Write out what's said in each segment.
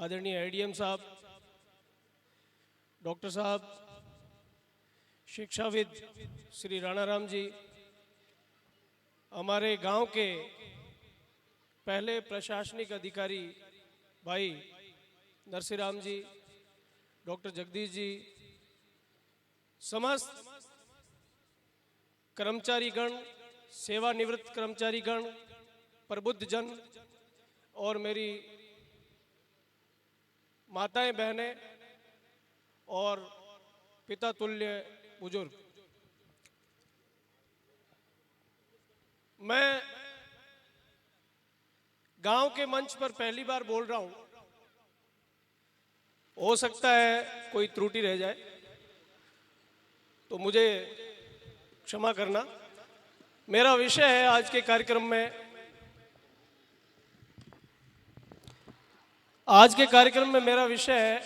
आदरणीय एडीएम साहब, डॉक्टर साहब, शिक्षाविद श्री राणा राम जी, हमारे गांव के पहले प्रशासनिक अधिकारी भाई नरसिंहराम जी, डॉक्टर जगदीश जी, समस्त कर्मचारीगण, सेवानिवृत्त कर्मचारीगण, प्रबुद्ध जन और मेरी माताएं बहनें और पिता तुल्य बुजुर्ग, मैं गांव के मंच पर पहली बार बोल रहा हूं। हो सकता है कोई त्रुटि रह जाए तो मुझे क्षमा करना। मेरा विषय है आज के कार्यक्रम में मेरा विषय है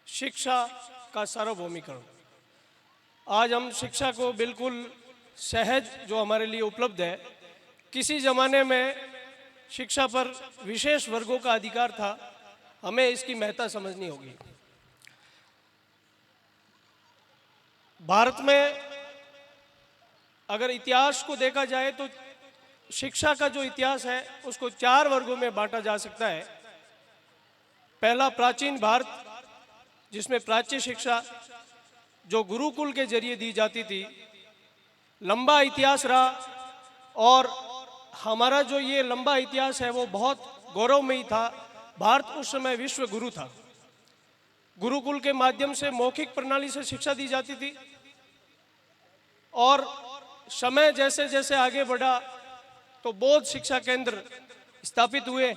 शिक्षा का सार्वभौमिकरण। आज हम शिक्षा को बिल्कुल सहज जो हमारे लिए उपलब्ध है, किसी ज़माने में शिक्षा पर विशेष वर्गों का अधिकार था, हमें इसकी महत्ता समझनी होगी। भारत में अगर इतिहास को देखा जाए तो शिक्षा का जो इतिहास है उसको 4 वर्गों में बांटा जा सकता है। पहला प्राचीन भारत, जिसमें प्राच्य शिक्षा जो गुरुकुल के जरिए दी जाती थी, लंबा इतिहास रहा और हमारा जो ये लंबा इतिहास है वो बहुत गौरवमयी था। भारत उस समय विश्व गुरु था। गुरुकुल के माध्यम से मौखिक प्रणाली से शिक्षा दी जाती थी और समय जैसे जैसे आगे बढ़ा तो बौद्ध शिक्षा केंद्र स्थापित हुए,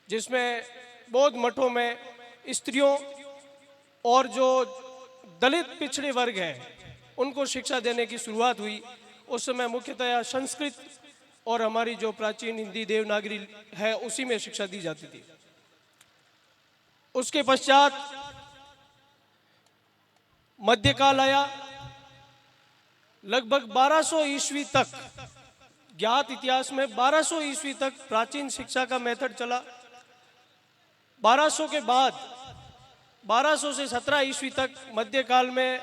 जिसमें बौद्ध मठों में स्त्रियों और जो दलित पिछड़े वर्ग हैं उनको शिक्षा देने की शुरुआत हुई। उस समय मुख्यतः संस्कृत और हमारी जो प्राचीन हिंदी देवनागरी है उसी में शिक्षा दी जाती थी। उसके पश्चात मध्यकाल आया। लगभग 1200 ईस्वी तक, ज्ञात इतिहास में 1200 ईस्वी तक प्राचीन शिक्षा का मेथड चला। 1200 के बाद 1200 से 17 ईस्वी तक मध्यकाल में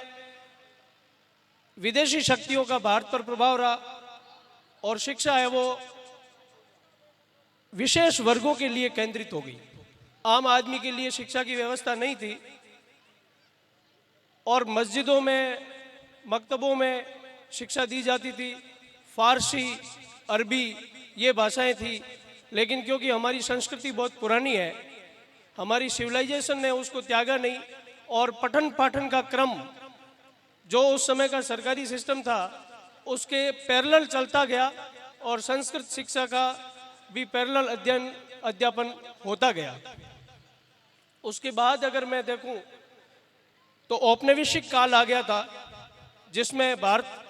विदेशी शक्तियों का भारत पर प्रभाव रहा और शिक्षा है वो विशेष वर्गों के लिए केंद्रित हो गई। आम आदमी के लिए शिक्षा की व्यवस्था नहीं थी और मस्जिदों में, मकतबों में शिक्षा दी जाती थी। फारसी, अरबी ये भाषाएं थी, लेकिन क्योंकि हमारी संस्कृति बहुत पुरानी है, हमारी सिविलाइजेशन ने उसको त्यागा नहीं और पठन पाठन का क्रम जो उस समय का सरकारी सिस्टम था उसके पैरेलल चलता गया और संस्कृत शिक्षा का भी पैरेलल अध्यापन होता गया। उसके बाद अगर मैं देखूं तो औपनिवेशिक काल आ गया था, जिसमें भारत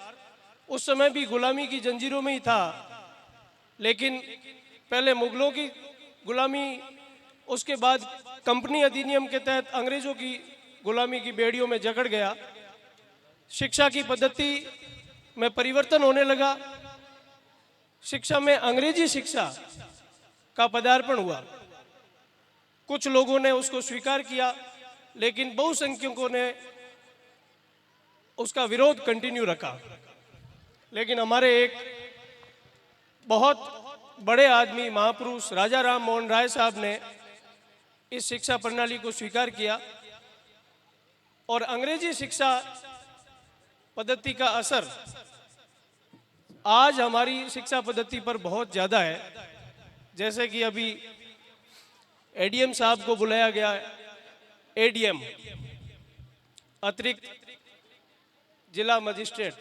उस समय भी गुलामी की जंजीरों में ही था, लेकिन पहले मुगलों की गुलामी, उसके बाद कंपनी अधिनियम के तहत अंग्रेजों की गुलामी की बेड़ियों में जकड़ गया। शिक्षा की पद्धति में परिवर्तन होने लगा। शिक्षा में अंग्रेजी शिक्षा का पदार्पण हुआ। कुछ लोगों ने उसको स्वीकार किया, लेकिन बहुसंख्यकों ने उसका विरोध कंटिन्यू रखा। लेकिन हमारे एक बहुत बड़े आदमी, महापुरुष राजा राम मोहन राय साहब ने इस शिक्षा प्रणाली को स्वीकार किया और अंग्रेजी शिक्षा पद्धति का असर आज हमारी शिक्षा पद्धति पर बहुत ज़्यादा है। जैसे कि अभी एडीएम साहब को बुलाया गया है, एडीएम अतिरिक्त जिला magistrate,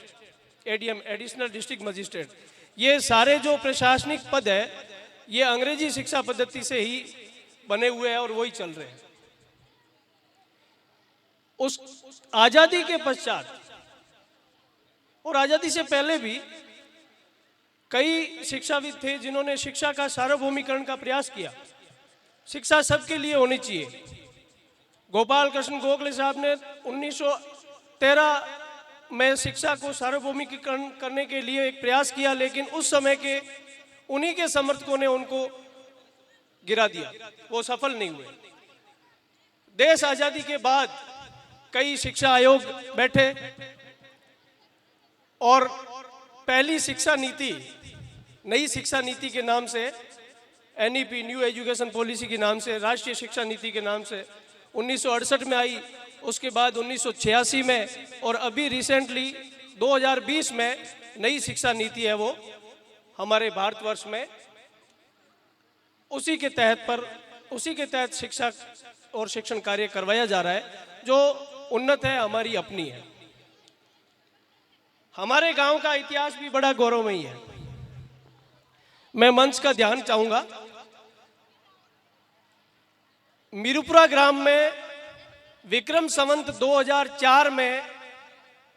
ADM additional district magistrate, ये सारे जो प्रशासनिक पद है ये अंग्रेजी शिक्षा पद्धति से ही बने हुए हैं और वही चल रहे हैं। उस आज़ादी के पश्चात और आज़ादी से पहले भी कई शिक्षाविद थे जिन्होंने शिक्षा का सार्वभौमिकरण का प्रयास किया। शिक्षा सबके लिए होनी चाहिए। गोपाल कृष्ण गोखले साहब ने 1913 में शिक्षा को सार्वभौमिकरण करने के लिए एक प्रयास किया, लेकिन उस समय के उन्हीं के समर्थकों ने उनको गिरा दिया, वो सफल नहीं हुए। देश आजादी के बाद कई शिक्षा आयोग बैठे और पहली शिक्षा नीति, नई शिक्षा नीति के नाम से, एनईपी न्यू एजुकेशन पॉलिसी के नाम से, राष्ट्रीय शिक्षा नीति के नाम से 1968 में आई, उसके बाद 1986 में, और अभी रिसेंटली 2020 में नई शिक्षा नीति है वो हमारे भारतवर्ष में। उसी के तहत शिक्षा और शिक्षण कार्य करवाया जा रहा है, जो उन्नत है, हमारी अपनी है। हमारे गांव का इतिहास भी बड़ा गौरवमयी है। मैं मंच का ध्यान चाहूंगा। मीरुपुरा ग्राम में विक्रम संवत 2004 में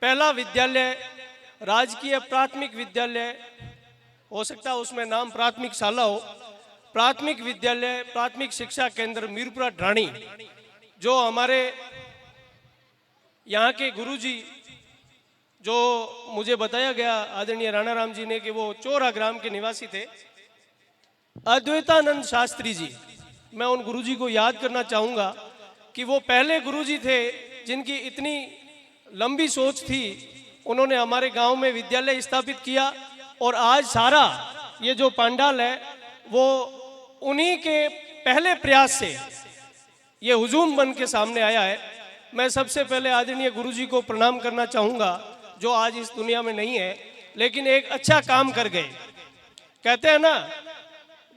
पहला विद्यालय, राजकीय प्राथमिक विद्यालय, हो सकता है उसमें नाम प्राथमिक शाला हो, प्राथमिक विद्यालय, प्राथमिक शिक्षा केंद्र मीरुपुरा ढाणी, जो हमारे यहाँ के गुरुजी, जो मुझे बताया गया आदरणीय राणा राम जी ने कि वो चोरा ग्राम के निवासी थे, अद्वैतानंद शास्त्री जी। मैं उन गुरुजी को याद करना चाहूँगा कि वो पहले गुरुजी थे जिनकी इतनी लंबी सोच थी। उन्होंने हमारे गांव में विद्यालय स्थापित किया और आज सारा ये जो पंडाल है वो उन्हीं के पहले प्रयास से ये हुजूम बन के सामने आया है। मैं सबसे पहले आदरणीय गुरुजी को प्रणाम करना चाहूँगा, जो आज इस दुनिया में नहीं है, लेकिन एक अच्छा काम कर गए। कहते हैं ना,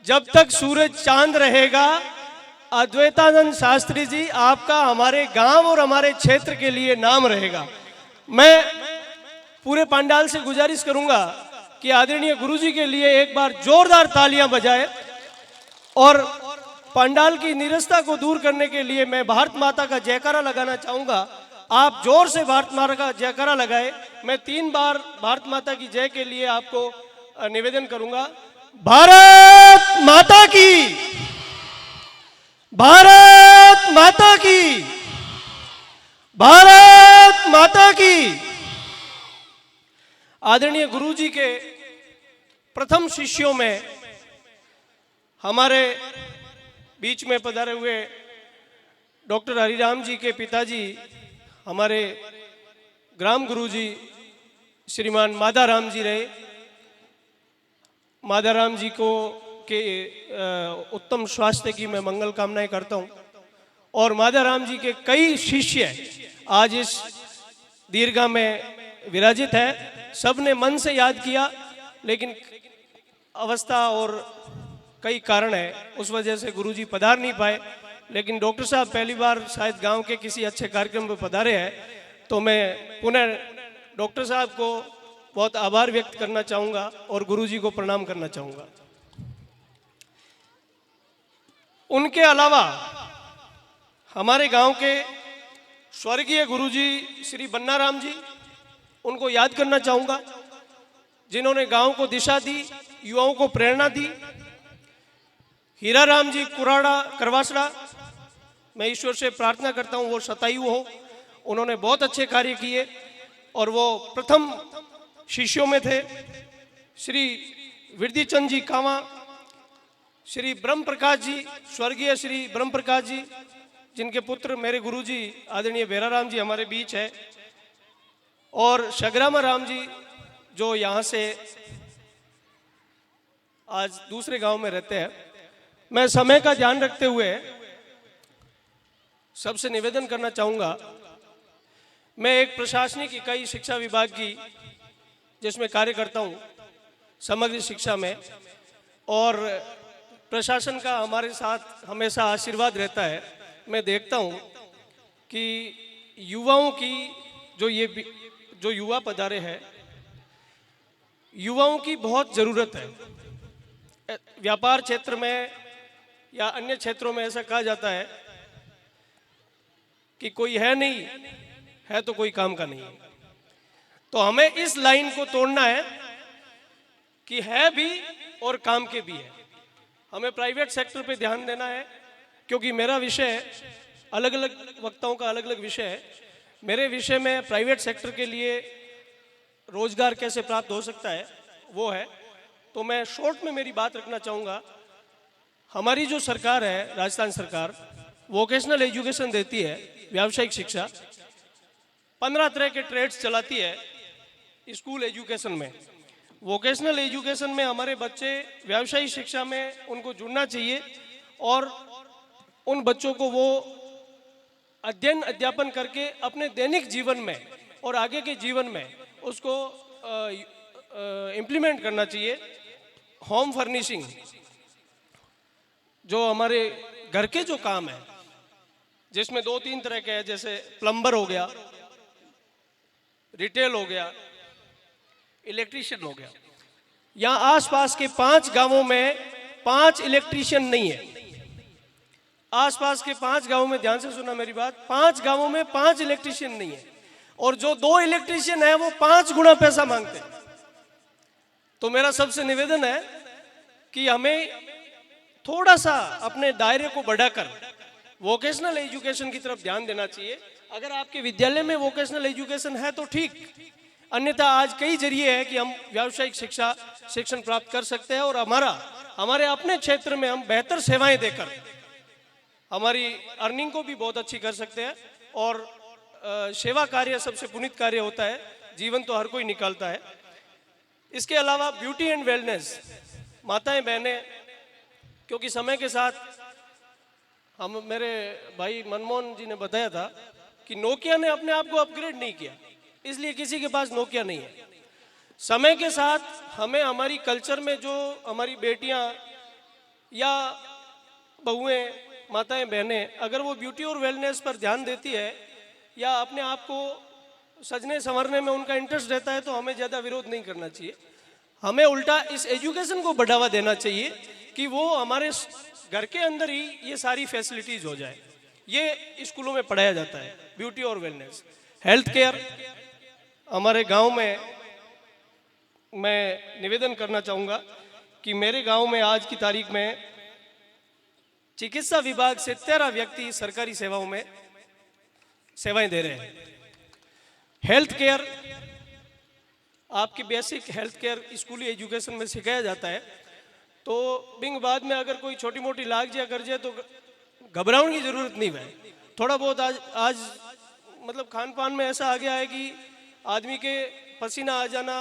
जब तक सूरज चांद रहेगा, अद्वैतानंद शास्त्री जी आपका हमारे गांव और हमारे क्षेत्र के लिए नाम रहेगा। मैं पूरे पंडाल से गुजारिश करूंगा कि आदरणीय गुरुजी के लिए एक बार जोरदार तालियां बजाएं, और पंडाल की नीरसता को दूर करने के लिए मैं भारत माता का जयकारा लगाना चाहूंगा। आप जोर से भारत माता का जयकारा लगाए। मैं 3 बार भारत माता की जय के लिए आपको निवेदन करूंगा। भारत माता की, भारत माता की, भारत माता की। आदरणीय गुरुजी के प्रथम शिष्यों में हमारे बीच में पधारे हुए डॉक्टर हरिराम जी के पिताजी, हमारे ग्राम गुरुजी श्रीमान माधाराम जी रहे। माधाराम जी को के उत्तम स्वास्थ्य की मैं मंगल कामनाएं करता हूं। और माधाराम जी के कई शिष्य आज इस दीर्घा में विराजित है। सब ने मन से याद किया, लेकिन अवस्था और कई कारण है, उस वजह से गुरुजी पधार नहीं पाए। लेकिन डॉक्टर साहब पहली बार शायद गांव के किसी अच्छे कार्यक्रम में पधारे हैं, तो मैं पुनः डॉक्टर साहब को बहुत आभार व्यक्त करना चाहूँगा और गुरुजी को प्रणाम करना चाहूँगा। उनके अलावा हमारे गांव के स्वर्गीय गुरुजी श्री बन्नाराम जी, उनको याद करना चाहूँगा, जिन्होंने गांव को दिशा दी, युवाओं को प्रेरणा दी। हीराराम जी कुराड़ा करवासड़ा, मैं ईश्वर से प्रार्थना करता हूँ वो शतायु हो। उन्होंने बहुत अच्छे कार्य किए और वो प्रथम शिष्यों में थे। श्री विरदीचंद जी कांवा, श्री ब्रह्म प्रकाश जी, स्वर्गीय श्री ब्रह्म प्रकाश जी, जिनके पुत्र मेरे गुरुजी आदरणीय बेराराम जी हमारे बीच है, और शगरामा राम जी जो यहाँ से आज दूसरे गांव में रहते हैं। मैं समय का ध्यान रखते हुए सबसे निवेदन करना चाहूँगा, मैं एक प्रशासनिक इकाई शिक्षा विभाग की जिसमें कार्य करता हूँ समग्र शिक्षा में, और प्रशासन का हमारे साथ हमेशा आशीर्वाद रहता है। मैं देखता हूँ कि युवाओं की जो युवा पधारे हैं, युवाओं की बहुत ज़रूरत है। व्यापार क्षेत्र में या अन्य क्षेत्रों में ऐसा कहा जाता है कि कोई है नहीं है तो कोई काम का नहीं है। तो हमें इस लाइन को तोड़ना है कि है भी और काम के भी है। हमें प्राइवेट सेक्टर पे ध्यान देना है, क्योंकि मेरा विषय, अलग अलग वक्ताओं का अलग अलग विषय है। मेरे विषय में प्राइवेट सेक्टर के लिए रोजगार कैसे प्राप्त हो सकता है वो है। तो मैं शॉर्ट में मेरी बात रखना चाहूँगा। हमारी जो सरकार है, राजस्थान सरकार, वोकेशनल एजुकेशन देती है, व्यावसायिक शिक्षा, 15 तरह के ट्रेड्स चलाती है स्कूल एजुकेशन में। वोकेशनल एजुकेशन में हमारे बच्चे व्यावसायिक शिक्षा में उनको जुड़ना चाहिए और उन बच्चों को वो अध्ययन अध्यापन करके अपने दैनिक जीवन में और आगे के जीवन में उसको इम्प्लीमेंट करना चाहिए। होम फर्निशिंग, जो हमारे घर के जो काम है, जिसमें 2-3 तरह के हैं, जैसे प्लम्बर हो गया, रिटेल हो गया, इलेक्ट्रीशियन हो गया। यहाँ आसपास के 5 गांवों में 5 इलेक्ट्रीशियन नहीं है। आसपास के 5 गांवों में, ध्यान से सुना मेरी बात, 5 गांवों में 5 इलेक्ट्रीशियन नहीं है, और जो 2 इलेक्ट्रीशियन है वो 5 गुना पैसा मांगते हैं। तो मेरा सबसे निवेदन है कि हमें थोड़ा सा अपने दायरे को बढ़ाकर वोकेशनल एजुकेशन की तरफ ध्यान देना चाहिए। अगर आपके विद्यालय में वोकेशनल एजुकेशन है तो ठीक, अन्यथा आज कई जरिए है कि हम व्यावसायिक शिक्षण प्राप्त कर सकते हैं और हमारे अपने क्षेत्र में हम बेहतर सेवाएं देकर हमारी अर्निंग को भी बहुत अच्छी कर सकते हैं। और सेवा कार्य सबसे पुनीत कार्य होता है, जीवन तो हर कोई निकालता है। इसके अलावा ब्यूटी एंड वेलनेस, माताएं बहनें, क्योंकि समय के साथ मेरे भाई मनमोहन जी ने बताया था कि नोकिया ने अपने आप को अपग्रेड नहीं किया, इसलिए किसी के पास नोकिया नहीं है। समय के साथ हमें हमारी कल्चर में जो हमारी बेटियां या बहुएं, माताएं बहनें, अगर वो ब्यूटी और वेलनेस पर ध्यान देती है या अपने आप को सजने संवरने में उनका इंटरेस्ट रहता है, तो हमें ज़्यादा विरोध नहीं करना चाहिए। हमें उल्टा इस एजुकेशन को बढ़ावा देना चाहिए कि वो हमारे घर के अंदर ही ये सारी फैसिलिटीज़ हो जाए। ये स्कूलों में पढ़ाया जाता है, ब्यूटी और वेलनेस। हेल्थ केयर, हमारे गांव में मैं निवेदन करना चाहूँगा कि मेरे गांव में आज की तारीख में चिकित्सा विभाग से 13 व्यक्ति सरकारी सेवाओं में सेवाएं दे रहे हैं। हेल्थ केयर, आपकी बेसिक हेल्थ केयर स्कूली एजुकेशन में सिखाया जाता है। तो बिंग बाद में अगर कोई छोटी मोटी लाग जाए कर जाए तो घबराने की ज़रूरत नहीं है। थोड़ा बहुत आज मतलब खान पान में ऐसा आ गया है कि आदमी के पसीना आ जाना,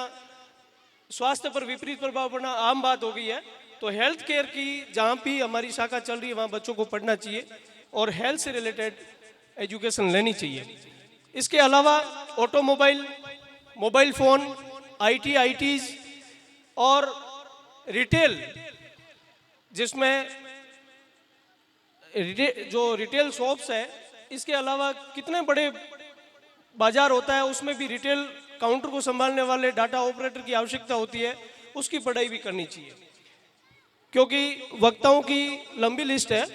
स्वास्थ्य पर विपरीत प्रभाव पड़ना आम बात हो गई है। तो हेल्थ केयर की जहाँ भी हमारी शाखा चल रही है वहाँ बच्चों को पढ़ना चाहिए और हेल्थ से रिलेटेड एजुकेशन लेनी चाहिए। इसके अलावा ऑटोमोबाइल, मोबाइल फ़ोन, आईटीज़ और रिटेल, जिसमें जो रिटेल शॉप्स है, इसके अलावा कितने बड़े बाजार होता है, उसमें भी रिटेल काउंटर को संभालने वाले डाटा ऑपरेटर की आवश्यकता होती है, उसकी पढ़ाई भी करनी चाहिए। क्योंकि वक्ताओं की लंबी लिस्ट है,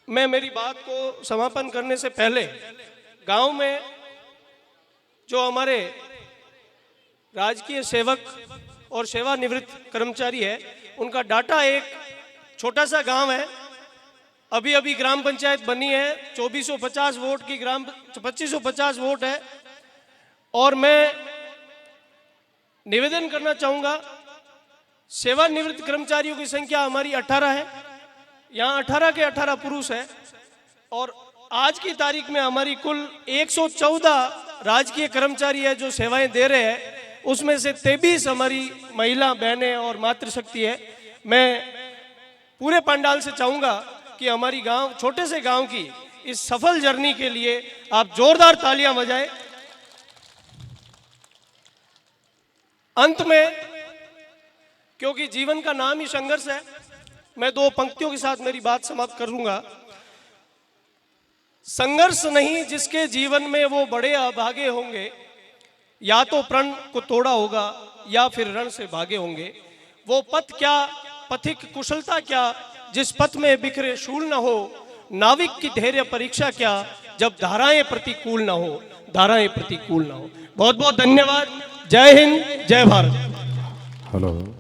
मैं मेरी बात को समापन करने से पहले गांव में जो हमारे राजकीय सेवक और सेवानिवृत्त कर्मचारी है, उनका डाटा, एक छोटा सा गांव है, अभी अभी ग्राम पंचायत बनी है, 2450 वोट की 2550 वोट है। और मैं निवेदन करना चाहूँगा, सेवानिवृत्त कर्मचारियों की संख्या हमारी 18 है, यहाँ 18 के 18 पुरुष है। और आज की तारीख में हमारी कुल 114 राजकीय कर्मचारी है जो सेवाएं दे रहे हैं, उसमें से 23 हमारी महिला बहनें और मातृशक्ति है। मैं पूरे पंडाल से चाहूँगा कि हमारी गांव, छोटे से गांव की इस सफल जर्नी के लिए आप जोरदार तालियां बजाएं। अंत में, क्योंकि जीवन का नाम ही संघर्ष है, मैं 2 पंक्तियों के साथ मेरी बात समाप्त करूंगा। संघर्ष नहीं जिसके जीवन में वो बड़े अभागे होंगे, या तो प्रण को तोड़ा होगा या फिर रण से भागे होंगे। वो पथ क्या, पथिक कुशलता क्या, जिस पथ में बिखरे शूल न हो। नाविक की धैर्य परीक्षा क्या, जब धाराएं प्रतिकूल न हो, धाराएं प्रतिकूल न हो। बहुत बहुत धन्यवाद। जय हिंद, जय भारत। हेलो।